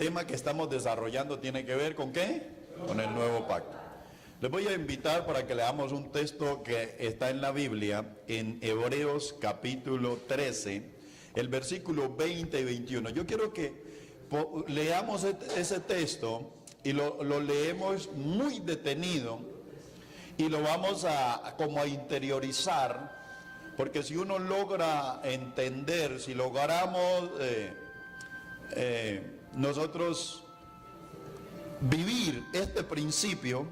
tema que estamos desarrollando tiene que ver ¿con qué? Con el nuevo pacto. Les voy a invitar para que leamos un texto que está en la Biblia, en Hebreos capítulo 13, el versículo 20 y 21. Yo quiero que leamos ese texto y lo leemos muy detenido y lo vamos a interiorizar, porque si uno logra entender, si logramos nosotros vivir este principio,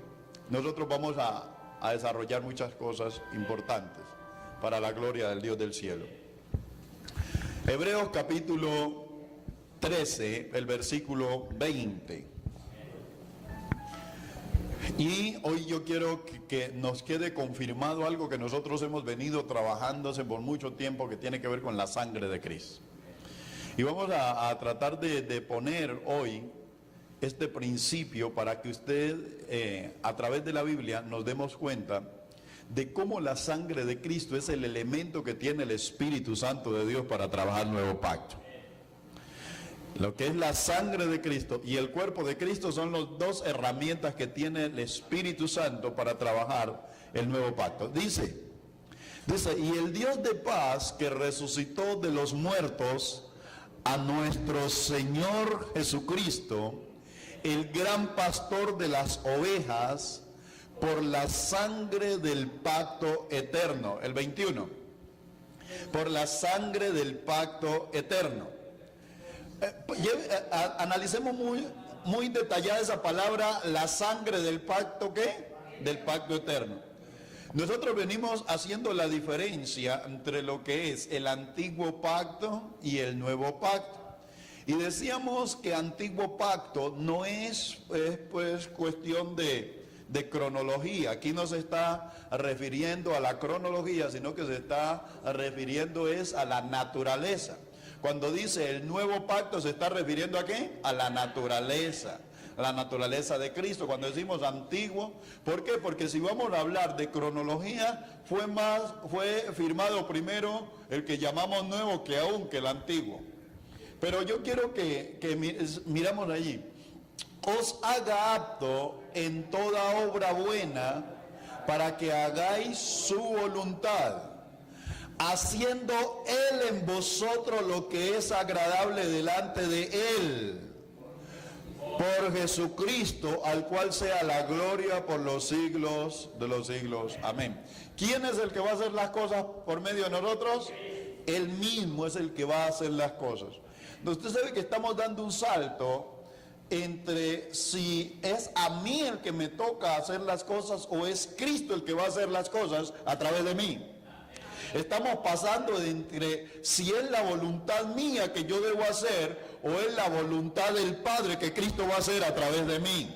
nosotros vamos a desarrollar muchas cosas importantes para la gloria del Dios del cielo. Hebreos capítulo 13, el versículo 20. Y hoy yo quiero que nos quede confirmado algo que nosotros hemos venido trabajándose por mucho tiempo, que tiene que ver con la sangre de Cristo. Y vamos a tratar de poner hoy este principio para que usted a través de la Biblia nos demos cuenta de cómo la sangre de Cristo es el elemento que tiene el Espíritu Santo de Dios para trabajar el nuevo pacto. Lo que es la sangre de Cristo y el cuerpo de Cristo son las dos herramientas que tiene el Espíritu Santo para trabajar el nuevo pacto. Dice, y el Dios de paz que resucitó de los muertos a nuestro Señor Jesucristo, el gran pastor de las ovejas, por la sangre del pacto eterno. El 21. Por la sangre del pacto eterno. Analicemos muy detallada esa palabra, la sangre del pacto, ¿qué? Del pacto eterno. Nosotros venimos haciendo la diferencia entre lo que es el antiguo pacto y el nuevo pacto. Y decíamos que antiguo pacto no es pues cuestión de cronología. Aquí no se está refiriendo a la cronología, sino que se está refiriendo es a la naturaleza. Cuando dice el nuevo pacto, se está refiriendo ¿a qué? A la naturaleza de Cristo. Cuando decimos antiguo, ¿por qué? Porque si vamos a hablar de cronología, fue firmado primero el que llamamos nuevo que aún que el antiguo. Pero yo quiero que miramos allí. Os haga apto en toda obra buena para que hagáis su voluntad, haciendo Él en vosotros lo que es agradable delante de Él, por Jesucristo, al cual sea la gloria por los siglos de los siglos. Amén. ¿Quién es el que va a hacer las cosas por medio de nosotros? Él mismo es el que va a hacer las cosas. Entonces, usted sabe que estamos dando un salto entre si es a mí el que me toca hacer las cosas o es Cristo el que va a hacer las cosas a través de mí. Estamos pasando de entre si es la voluntad mía que yo debo hacer o es la voluntad del Padre que Cristo va a hacer a través de mí.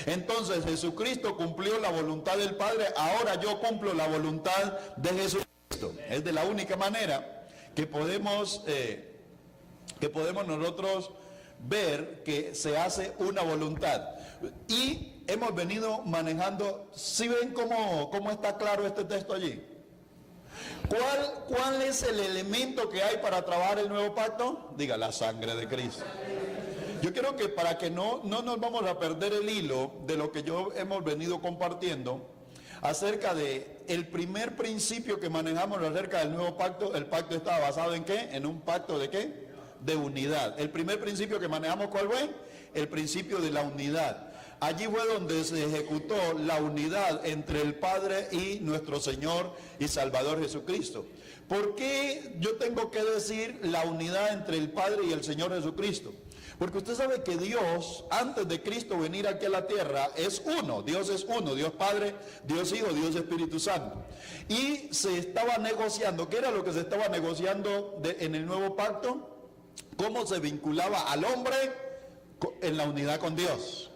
Entonces Jesucristo cumplió la voluntad del Padre, ahora yo cumplo la voluntad de Jesucristo. Es de la única manera que podemos nosotros ver que se hace una voluntad. Y hemos venido manejando, ¿sí ven cómo está claro este texto allí? ¿Cuál es el elemento que hay para trabajar el nuevo pacto? Diga, la sangre de Cristo. Yo creo que para que no nos vamos a perder el hilo de lo que hemos venido compartiendo acerca de el primer principio que manejamos acerca del nuevo pacto. El pacto estaba basado en ¿qué? En un pacto de ¿qué? De unidad. El primer principio que manejamos, ¿cuál fue? El principio de la unidad. Allí fue donde se ejecutó la unidad entre el Padre y nuestro Señor y Salvador Jesucristo. ¿Por qué yo tengo que decir la unidad entre el Padre y el Señor Jesucristo? Porque usted sabe que Dios, antes de Cristo venir aquí a la tierra, es uno. Dios es uno, Dios Padre, Dios Hijo, Dios Espíritu Santo. Y se estaba negociando, ¿qué era lo que se estaba negociando en el nuevo pacto? Cómo se vinculaba al hombre en la unidad con Dios.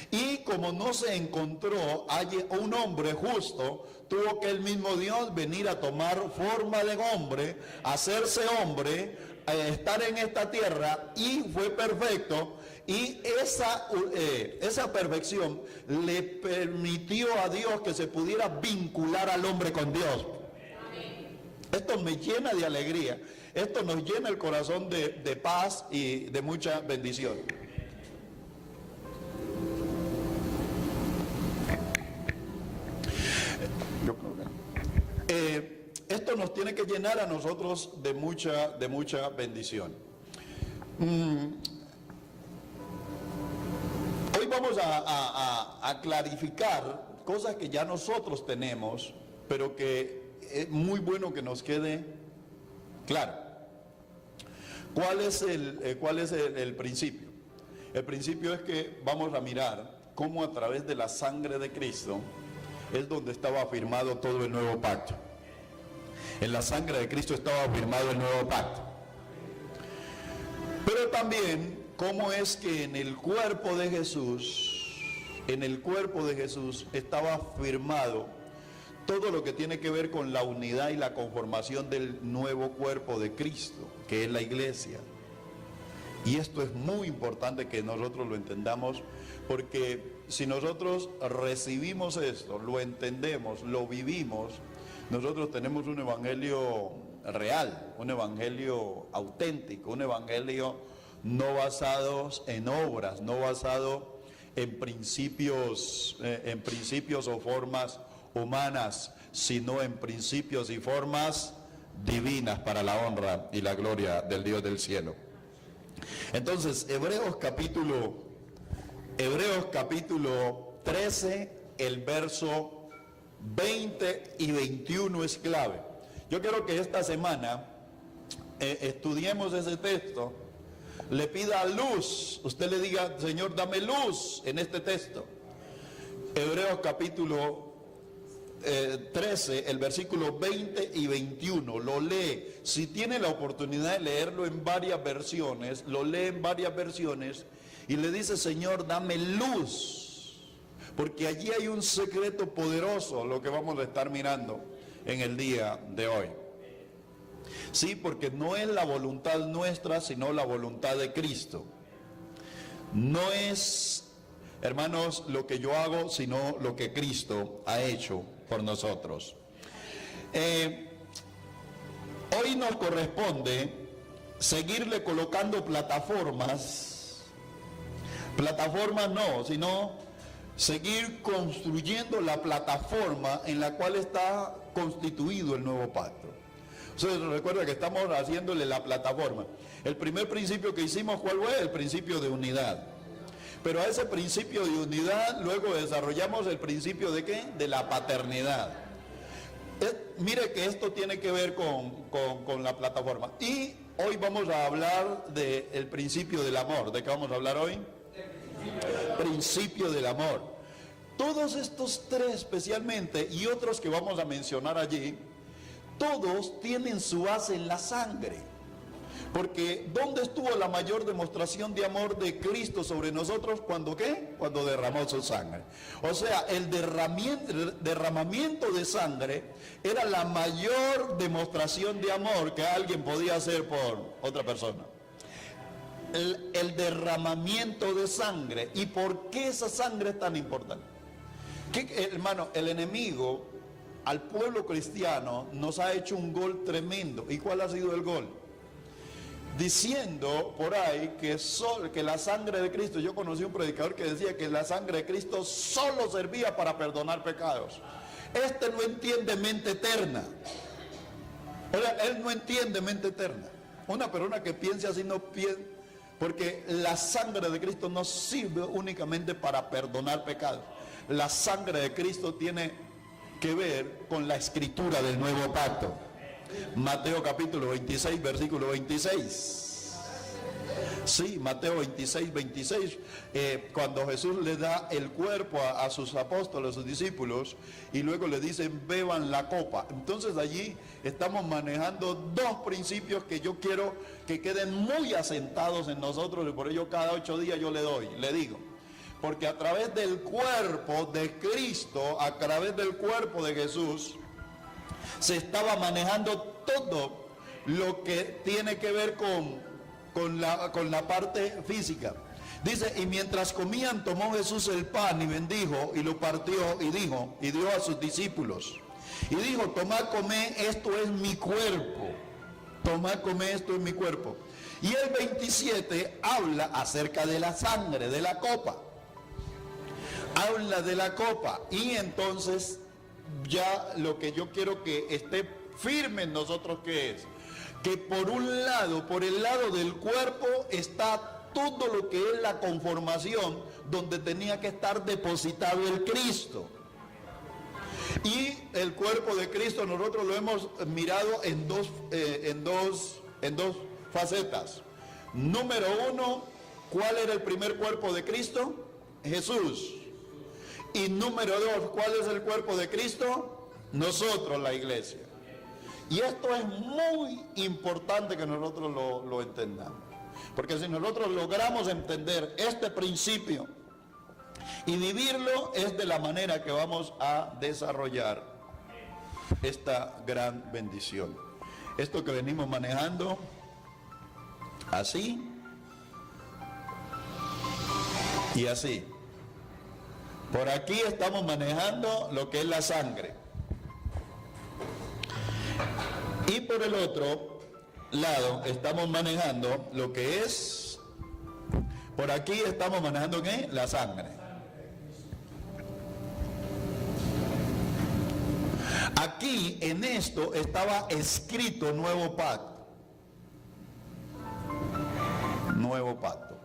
Y como no se encontró un hombre justo, tuvo que el mismo Dios venir a tomar forma de hombre, hacerse hombre, estar en esta tierra, y fue perfecto. Y esa perfección le permitió a Dios que se pudiera vincular al hombre con Dios. Esto me llena de alegría. Esto nos llena el corazón de paz y de mucha bendición. Esto nos tiene que llenar a nosotros de mucha bendición. Hoy vamos a clarificar cosas que ya nosotros tenemos, pero que es muy bueno que nos quede claro. ¿Cuál es el principio? El principio es que vamos a mirar cómo a través de la sangre de Cristo es donde estaba afirmado todo el nuevo pacto. En la sangre de Cristo estaba afirmado el nuevo pacto. Pero también cómo es que en el cuerpo de Jesús estaba afirmado todo lo que tiene que ver con la unidad y la conformación del nuevo cuerpo de Cristo, que es la iglesia. Y esto es muy importante que nosotros lo entendamos, porque si nosotros recibimos esto, lo entendemos, lo vivimos, nosotros tenemos un evangelio real, un evangelio auténtico, un evangelio no basado en obras, no basado en principios o formas humanas, sino en principios y formas divinas para la honra y la gloria del Dios del cielo. Entonces, Hebreos capítulo 13, el verso 20 y 21 es clave. Yo quiero que esta semana estudiemos ese texto, le pida luz, usted le diga, Señor, dame luz en este texto. Hebreos capítulo 13, el versículo 20 y 21, lo lee. Si tiene la oportunidad de leerlo en varias versiones, lo lee en varias versiones y le dice, Señor, dame luz, porque allí hay un secreto poderoso, lo que vamos a estar mirando en el día de hoy. Sí, porque no es la voluntad nuestra, sino la voluntad de Cristo. No es, hermanos, lo que yo hago, sino lo que Cristo ha hecho por nosotros. Hoy nos corresponde seguirle colocando plataformas no, sino seguir construyendo la plataforma en la cual está constituido el nuevo pacto. Ustedes recuerdan que estamos haciéndole la plataforma. El primer principio que hicimos, ¿cuál fue? El principio de unidad. Pero a ese principio de unidad luego desarrollamos el principio de ¿qué? De la paternidad. Mire que esto tiene que ver con la plataforma. Y hoy vamos a hablar del principio del amor. ¿De qué vamos a hablar hoy? Principio del amor. Todos estos tres especialmente y otros que vamos a mencionar allí, todos tienen su base en la sangre. Porque ¿dónde estuvo la mayor demostración de amor de Cristo sobre nosotros? ¿Cuándo qué? Cuando derramó su sangre. O sea, el derramamiento de sangre era la mayor demostración de amor que alguien podía hacer por otra persona. El derramamiento de sangre. ¿Y por qué esa sangre es tan importante? Hermano, el enemigo al pueblo cristiano nos ha hecho un gol tremendo. ¿Y cuál ha sido el gol? Diciendo por ahí que la sangre de Cristo, yo conocí un predicador que decía que la sangre de Cristo solo servía para perdonar pecados. Este no entiende mente eterna. Él no entiende mente eterna. Una persona que piense así no piensa, porque la sangre de Cristo no sirve únicamente para perdonar pecados. La sangre de Cristo tiene que ver con la escritura del nuevo pacto. Mateo capítulo 26, versículo 26. Sí, Mateo 26, 26. Cuando Jesús le da el cuerpo a sus apóstoles, a sus discípulos, y luego le dicen, beban la copa. Entonces allí estamos manejando dos principios que yo quiero que queden muy asentados en nosotros, y por ello cada 8 días yo le digo. Porque a través del cuerpo de Cristo, a través del cuerpo de Jesús, se estaba manejando todo lo que tiene que ver con la parte física. Dice, y mientras comían, tomó Jesús el pan y bendijo y lo partió y dijo, y dio a sus discípulos. Y dijo, tomad, comed, esto es mi cuerpo. Tomad, comed, esto es mi cuerpo. Y el 27 habla acerca de la sangre, de la copa. Habla de la copa y entonces ya lo que yo quiero que esté firme en nosotros, que es que por un lado, por el lado del cuerpo está todo lo que es la conformación donde tenía que estar depositado el Cristo. Y el cuerpo de Cristo nosotros lo hemos mirado en dos facetas. Número uno, ¿cuál era el primer cuerpo de Cristo? Jesús. Y número dos, ¿cuál es el cuerpo de Cristo? Nosotros, la iglesia. Y esto es muy importante que nosotros lo entendamos. Porque si nosotros logramos entender este principio y vivirlo, es de la manera que vamos a desarrollar esta gran bendición. Esto que venimos manejando así y así. Por aquí estamos manejando lo que es la sangre. Y por el otro lado estamos manejando lo que es, por aquí estamos manejando ¿qué? La sangre. Aquí en esto estaba escrito nuevo pacto. Nuevo pacto.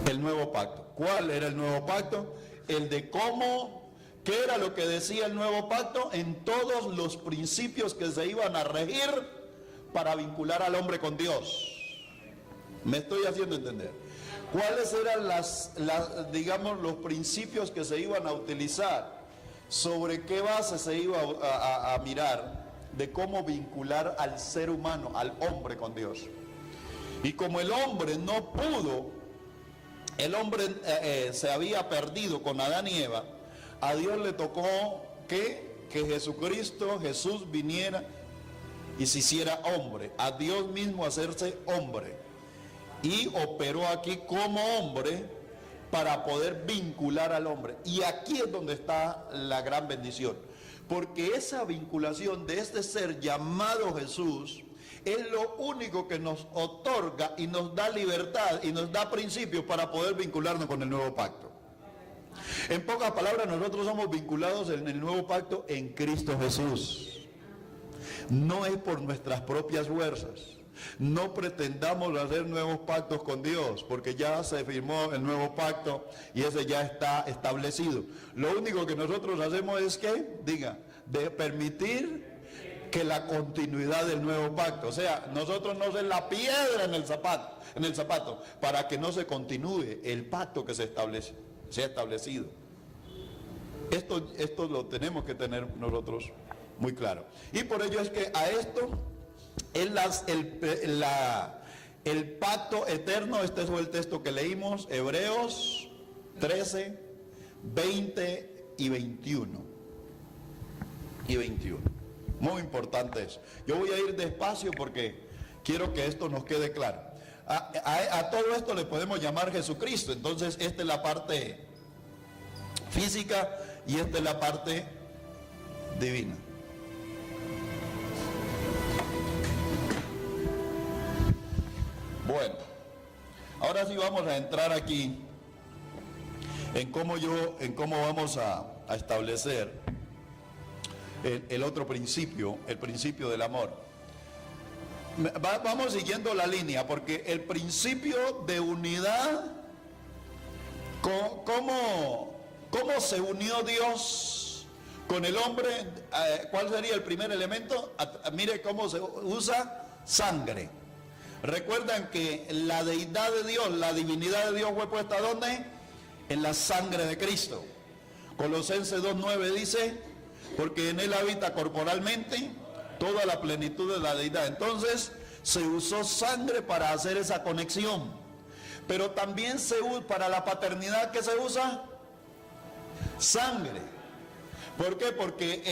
El nuevo pacto. ¿Cuál era el nuevo pacto? El de cómo, ¿qué era lo que decía el nuevo pacto? En todos los principios que se iban a regir para vincular al hombre con Dios. ¿Me estoy haciendo entender? ¿Cuáles eran digamos, los principios que se iban a utilizar? ¿Sobre qué base se iba a mirar? De cómo vincular al ser humano, al hombre con Dios. Y como el hombre no pudo, el hombre se había perdido con Adán y Eva, a Dios le tocó que Jesucristo, Jesús viniera y se hiciera hombre, a Dios mismo hacerse hombre. Y operó aquí como hombre para poder vincular al hombre. Y aquí es donde está la gran bendición. Porque esa vinculación de este ser llamado Jesús es lo único que nos otorga y nos da libertad y nos da principios para poder vincularnos con el nuevo pacto. En pocas palabras, nosotros somos vinculados en el nuevo pacto en Cristo Jesús. No es por nuestras propias fuerzas. No pretendamos hacer nuevos pactos con Dios, porque ya se firmó el nuevo pacto y ese ya está establecido. Lo único que nosotros hacemos es que, de permitir que la continuidad del nuevo pacto, o sea, nosotros no ser la piedra en el zapato, para que no se continúe el pacto que se ha establecido. Esto lo tenemos que tener nosotros muy claro. Y por ello es que a esto el pacto eterno, este fue el texto que leímos, Hebreos 13, 20 y 21. Muy importante eso. Yo voy a ir despacio porque quiero que esto nos quede claro. A todo esto le podemos llamar Jesucristo. Entonces esta es la parte física y esta es la parte divina. Bueno, ahora sí vamos a entrar aquí en cómo vamos a establecer el otro principio, el principio del amor. Vamos siguiendo la línea, porque el principio de unidad, ¿cómo se unió Dios con el hombre? ¿Cuál sería el primer elemento? Mire cómo se usa sangre. Recuerdan que la deidad de Dios, la divinidad de Dios fue puesta ¿dónde? En la sangre de Cristo. Colosenses 2:9 dice, porque en él habita corporalmente toda la plenitud de la deidad. Entonces se usó sangre para hacer esa conexión. Pero también se usa para la paternidad, ¿qué se usa? Sangre. ¿Por qué? Porque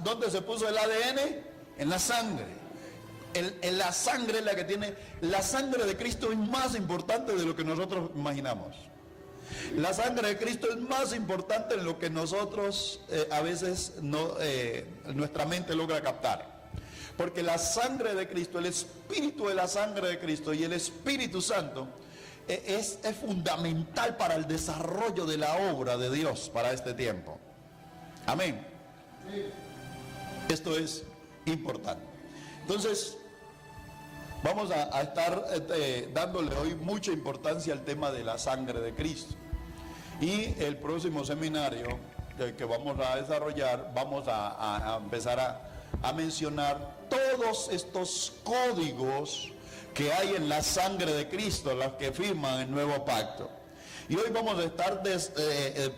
¿dónde se puso el ADN? En la sangre. La sangre es la que tiene. La sangre de Cristo es más importante de lo que nosotros imaginamos. La sangre de Cristo es más importante en lo que nosotros a veces nuestra mente logra captar. Porque la sangre de Cristo, el espíritu de la sangre de Cristo y el Espíritu Santo es fundamental para el desarrollo de la obra de Dios para este tiempo. Amén. Esto es importante. Entonces, vamos a estar dándole hoy mucha importancia al tema de la sangre de Cristo. Y el próximo seminario que vamos a desarrollar, vamos a empezar a mencionar todos estos códigos que hay en la sangre de Cristo, las que firman el nuevo pacto. Y hoy vamos a estar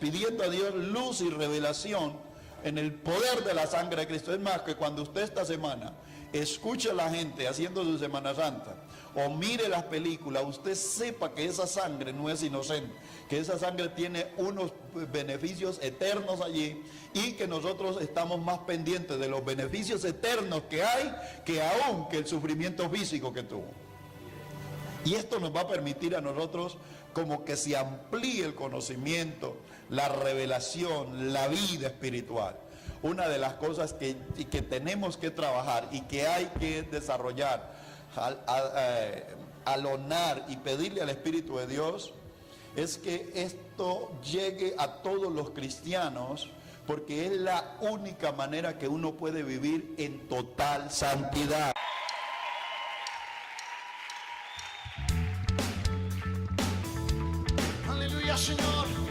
pidiendo a Dios luz y revelación en el poder de la sangre de Cristo. Es más, que cuando usted esta semana escuche a la gente haciendo su Semana Santa o mire las películas, usted sepa que esa sangre no es inocente, que esa sangre tiene unos beneficios eternos allí, y que nosotros estamos más pendientes de los beneficios eternos que hay que aún que el sufrimiento físico que tuvo. Y esto nos va a permitir a nosotros como que se amplíe el conocimiento, la revelación, la vida espiritual. Una de las cosas que tenemos que trabajar y que hay que desarrollar, alonar y pedirle al Espíritu de Dios, es que esto llegue a todos los cristianos, porque es la única manera que uno puede vivir en total santidad. Aleluya, Señor.